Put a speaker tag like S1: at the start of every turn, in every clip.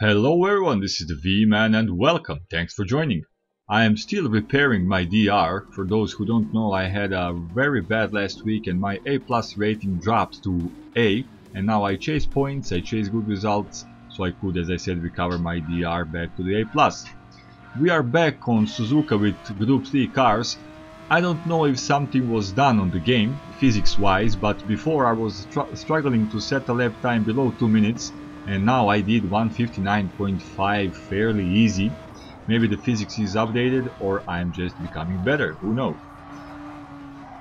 S1: Hello everyone, this is the V-Man and welcome, thanks for joining. I am still repairing my DR. For those who don't know, I had a very bad last week and my A+ rating dropped to A, and now I chase points, I chase good results, so I could, as I said, recover my DR back to the A+. We are back on Suzuka with Gr.3 cars. I don't know if something was done on the game, physics wise, but before I was struggling to set a lap time below 2 minutes, and now I did 1:59.5 fairly easy. Maybe the physics is updated or I'm just becoming better, who knows.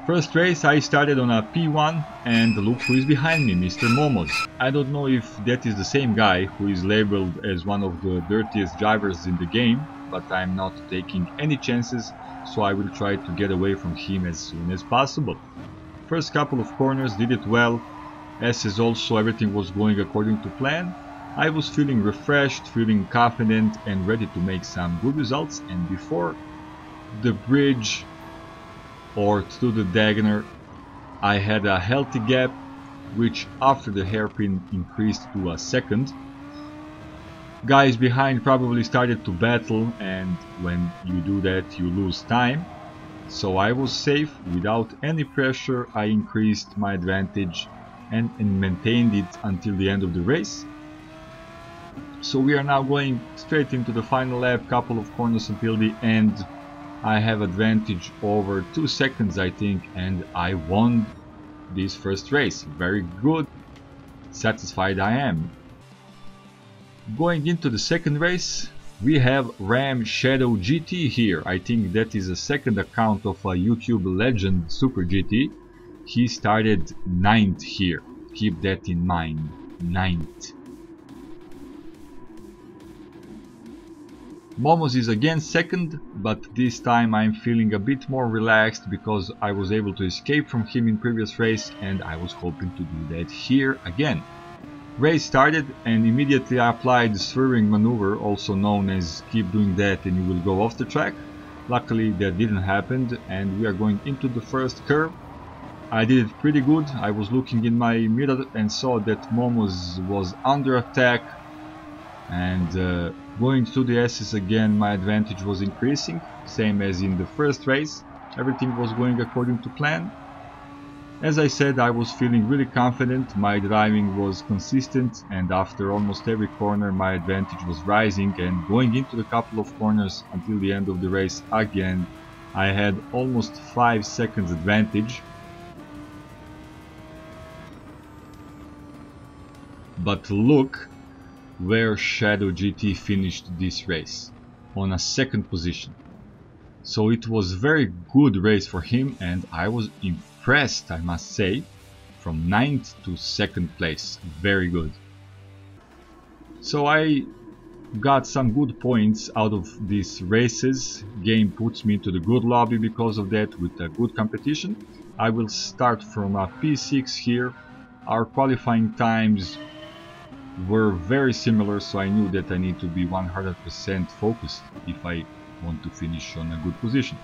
S1: First race I started on a P1 and look who is behind me, Mr. Momoz. I don't know if that is the same guy who is labeled as one of the dirtiest drivers in the game, but I'm not taking any chances, so I will try to get away from him as soon as possible. First couple of corners did it well. As also everything was going according to plan. I was feeling refreshed, feeling confident and ready to make some good results, and before the bridge or through the diagonal I had a healthy gap, which after the hairpin increased to a second. Guys behind probably started to battle, and when you do that you lose time. So I was safe, without any pressure I increased my advantage and maintained it until the end of the race. So we are now going straight into the final lap, couple of corners until the end. I have advantage over 2 seconds I think, and I won this first race. Very good, satisfied I am. Going into the second race, we have Ram Shadow GT here. I think that is a second account of a YouTube legend, Super GT. He started 9th here, keep that in mind, 9th. Momoz is again second, but this time I'm feeling a bit more relaxed because I was able to escape from him in previous race, and I was hoping to do that here again. Race started and immediately I applied the swerving maneuver, also known as keep doing that and you will go off the track. Luckily that didn't happen, and we are going into the first curve. I did it pretty good. I was looking in my mirror and saw that Momoz was under attack, and going through the S's again my advantage was increasing, same as in the first race. Everything was going according to plan. As I said, I was feeling really confident, my driving was consistent, and after almost every corner my advantage was rising, and going into the couple of corners until the end of the race again I had almost 5 seconds advantage. But look where Shadow GT finished this race, on a second position. So it was very good race for him, and I was impressed, I must say. From 9th to 2nd place, very good. So I got some good points out of these races. Game puts me into the good lobby because of that, with a good competition. I will start from a P6 here. Our qualifying times were very similar, so I knew that I need to be 100% focused if I want to finish on a good position.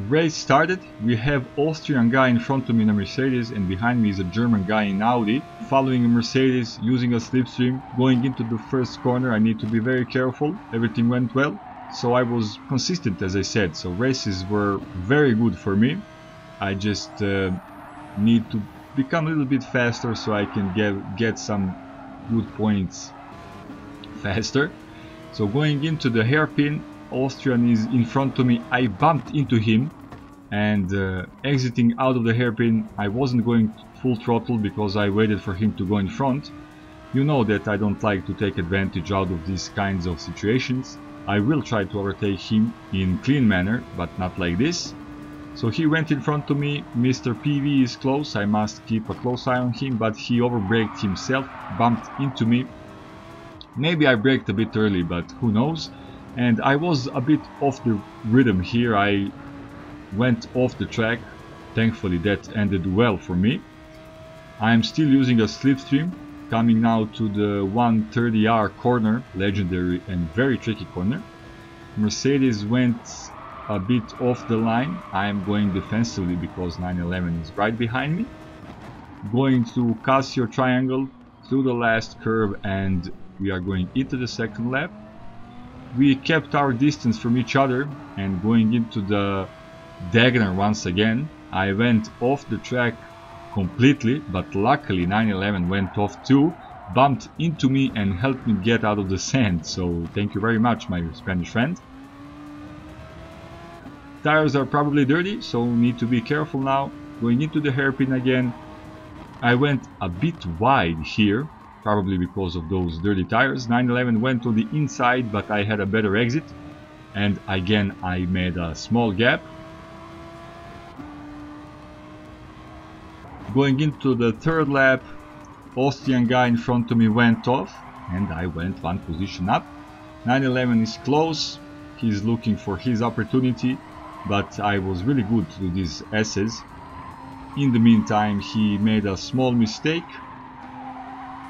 S1: Race started. We have Austrian guy in front of me in a Mercedes, and behind me is a German guy in Audi. Following a Mercedes, using a slipstream. Going into the first corner I need to be very careful. Everything went well, so I was consistent, as I said, so races were very good for me. I just need to become a little bit faster so I can get some good points faster. So going into the hairpin, Austrian is in front of me. I bumped into him, and exiting out of the hairpin I wasn't going full throttle because I waited for him to go in front. You know that I don't like to take advantage out of these kinds of situations. I will try to overtake him in clean manner, but not like this. So he went in front of me. Mr. PV is close, I must keep a close eye on him, but he overbraked himself, bumped into me. Maybe I braked a bit early, but who knows. And I was a bit off the rhythm here, I went off the track. Thankfully that ended well for me. I am still using a slipstream, coming now to the 130R corner, legendary and very tricky corner. Mercedes went a bit off the line. I am going defensively because 911 is right behind me. Going through Casio triangle, through the last curve, and We are going into the second lap. We kept our distance from each other and going into the diagonal once again. I went off the track completely, but luckily 911 went off too, bumped into me and helped me get out of the sand, so thank you very much, my Spanish friend. Tires are probably dirty, so need to be careful now. Going into the hairpin again. I went a bit wide here, probably because of those dirty tires. 911 went on the inside, but I had a better exit, and again I made a small gap. Going into the third lap, Austrian guy in front of me went off and I went one position up. 911 is close, he's looking for his opportunity, but I was really good through these S's. In the meantime, he made a small mistake.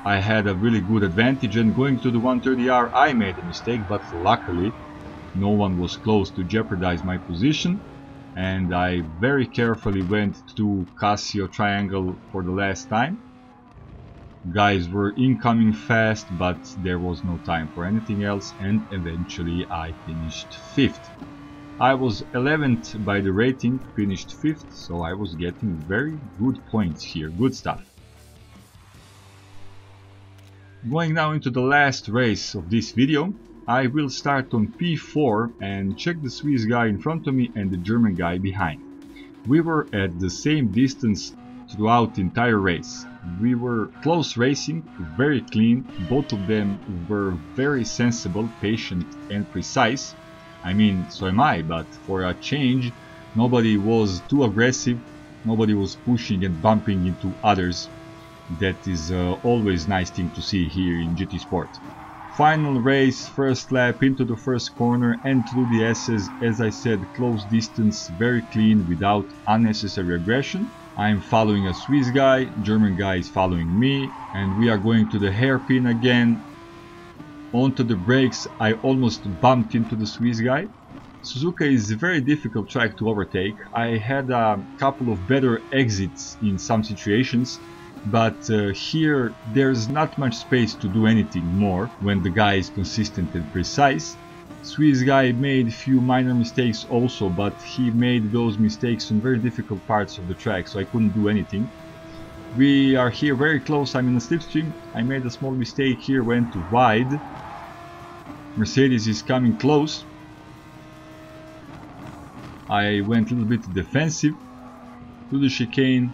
S1: I had a really good advantage, and going to the 130R I made a mistake, but luckily no one was close to jeopardize my position. And I very carefully went to Casio triangle for the last time. Guys were incoming fast, but there was no time for anything else, and eventually I finished 5th. I was 11th by the rating, finished 5th, so I was getting very good points here, good stuff. Going now into the last race of this video. I will start on P4 and check the Swiss guy in front of me and the German guy behind. We were at the same distance throughout the entire race. We were close racing, very clean, both of them were very sensible, patient and precise. I mean, so am I, but for a change, nobody was too aggressive, nobody was pushing and bumping into others. That is always a nice thing to see here in GT Sport. Final race, first lap into the first corner and through the S's. As I said, close distance, very clean, without unnecessary aggression. I am following a Swiss guy, German guy is following me, and we are going to the hairpin again. Onto the brakes, I almost bumped into the Swiss guy. Suzuka is a very difficult track to overtake. I had a couple of better exits in some situations, but here there's not much space to do anything more when the guy is consistent and precise. Swiss guy made few minor mistakes also, but he made those mistakes on very difficult parts of the track, so I couldn't do anything. We are here very close, I'm in a slipstream. I made a small mistake here, went wide. Mercedes is coming close. I went a little bit defensive to the chicane.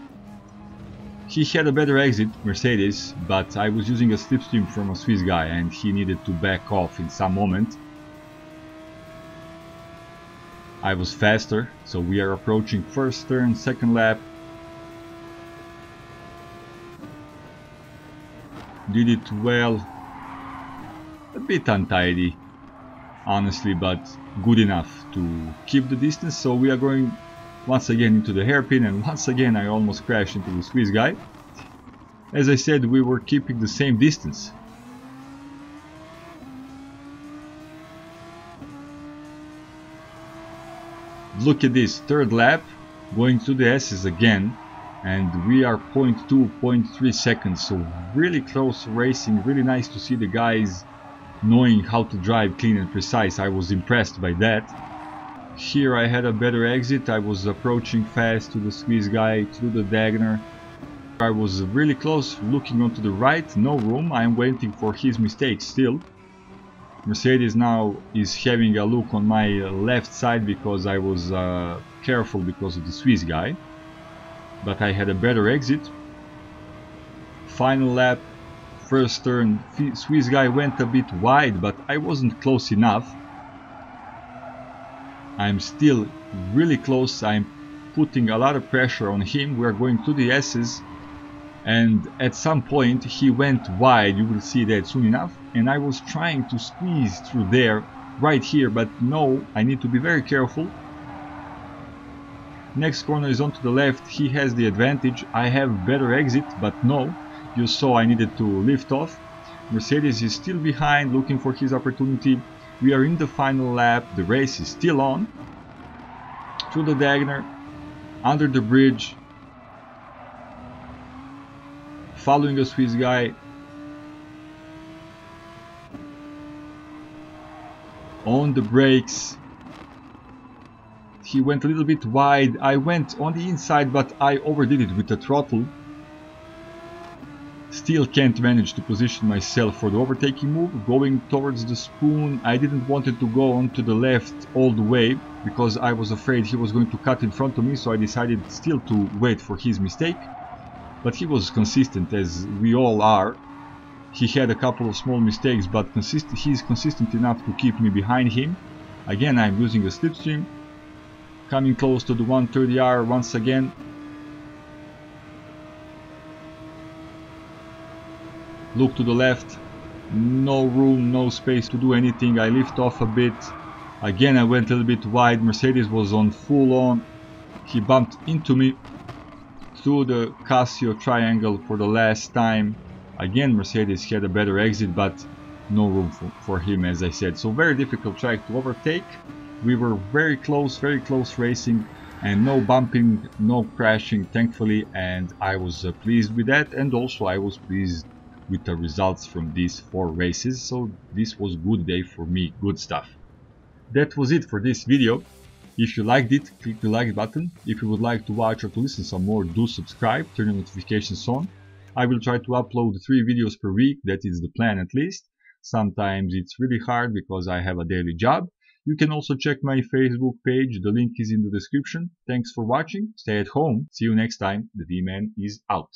S1: He had a better exit, Mercedes, but I was using a slipstream from a Swiss guy and he needed to back off in some moment. I was faster, so we are approaching first turn, second lap. Did it well. A bit untidy, honestly, but good enough to keep the distance. So we are going once again into the hairpin, and once again I almost crashed into the Swiss guy. As I said, we were keeping the same distance. Look at this, third lap, going through the S's again, and we are 0.2, 0.3 seconds, so really close racing. Really nice to see the guys knowing how to drive clean and precise. I was impressed by that. Here I had a better exit. I was approaching fast to the Swiss guy through the diagonal. I was really close, looking onto the right, no room. I am waiting for his mistake still. Mercedes now is having a look on my left side because I was careful because of the Swiss guy. But I had a better exit. Final lap, first turn, Swiss guy went a bit wide, but I wasn't close enough. I'm still really close. I'm putting a lot of pressure on him. We are going to the S's, and at some point he went wide. You will see that soon enough, and I was trying to squeeze through there right here, but no, I need to be very careful. Next corner is onto the left. He has the advantage. I have better exit, but no, you saw I needed to lift off. Mercedes is still behind, looking for his opportunity. We are in the final lap, the race is still on. Through the diagonal, under the bridge, following a Swiss guy. on the brakes. He went a little bit wide. I went on the inside, but I overdid it with the throttle. Still can't manage to position myself for the overtaking move. Going towards the spoon, I didn't want it to go onto the left all the way because I was afraid he was going to cut in front of me, so I decided still to wait for his mistake. But he was consistent, as we all are. He had a couple of small mistakes, but he's consistent enough to keep me behind him. Again, I'm using a slipstream. Coming close to the 130R once again. Look to the left. No room, no space to do anything. I lift off a bit. Again, I went a little bit wide. Mercedes was on full on. He bumped into me through the Casio triangle for the last time. Again, Mercedes had a better exit, but no room for him, as I said. So very difficult track to overtake. We were very close racing, and no bumping, no crashing, thankfully, and I was pleased with that, and also I was pleased with the results from these 4 races. So this was a good day for me, good stuff. That was it for this video. If you liked it, click the like button. If you would like to watch or to listen some more, do subscribe, turn your notifications on. I will try to upload 3 videos per week, that is the plan at least. Sometimes it's really hard because I have a daily job. You can also check my Facebook page, the link is in the description. Thanks for watching, stay at home, see you next time, the V-Man is out.